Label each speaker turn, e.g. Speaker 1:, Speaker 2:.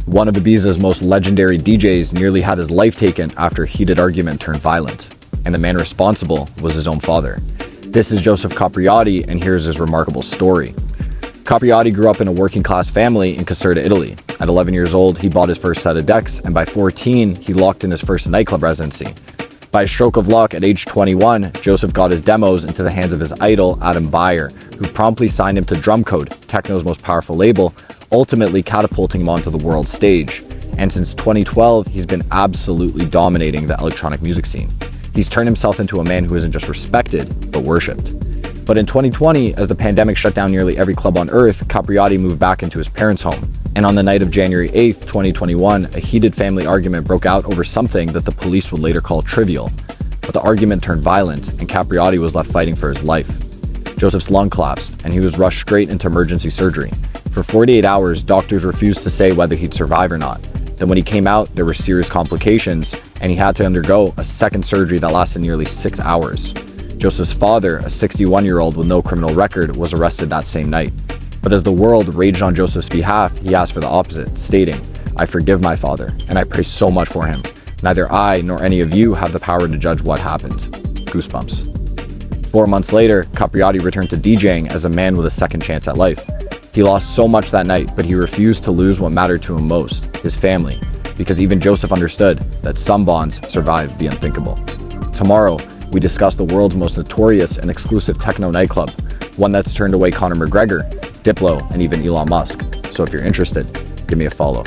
Speaker 1: One of Ibiza's most legendary DJs nearly had his life taken after a heated argument turned violent, and the man responsible was his own father. This is Joseph Capriati, and here's his remarkable story. Capriati grew up in a working-class family in Caserta, Italy. At 11 years old, he bought his first set of decks, and by 14, he locked in his first nightclub residency. By a stroke of luck, at age 21, Joseph got his demos into the hands of his idol, Adam Beyer, who promptly signed him to Drumcode, Techno's most powerful label, ultimately catapulting him onto the world stage. And since 2012, he's been absolutely dominating the electronic music scene. He's turned himself into a man who isn't just respected, but worshipped. But in 2020, as the pandemic shut down nearly every club on earth, Capriati moved back into his parents' home. And on the night of January 8th, 2021, a heated family argument broke out over something that the police would later call trivial. But the argument turned violent, and Capriati was left fighting for his life. Joseph's lung collapsed, and he was rushed straight into emergency surgery. For 48 hours, doctors refused to say whether he'd survive or not. Then when he came out, there were serious complications, and he had to undergo a second surgery that lasted nearly 6 hours. Joseph's father, a 61-year-old with no criminal record, was arrested that same night. But as the world raged on Joseph's behalf, he asked for the opposite, stating, "I forgive my father, and I pray so much for him. Neither I nor any of you have the power to judge what happened." Goosebumps. 4 months later, Capriati returned to DJing as a man with a second chance at life. He lost so much that night, but he refused to lose what mattered to him most, his family, because even Joseph understood that some bonds survive the unthinkable. Tomorrow, we discuss the world's most notorious and exclusive techno nightclub, one that's turned away Conor McGregor, Diplo, and even Elon Musk. So if you're interested, give me a follow.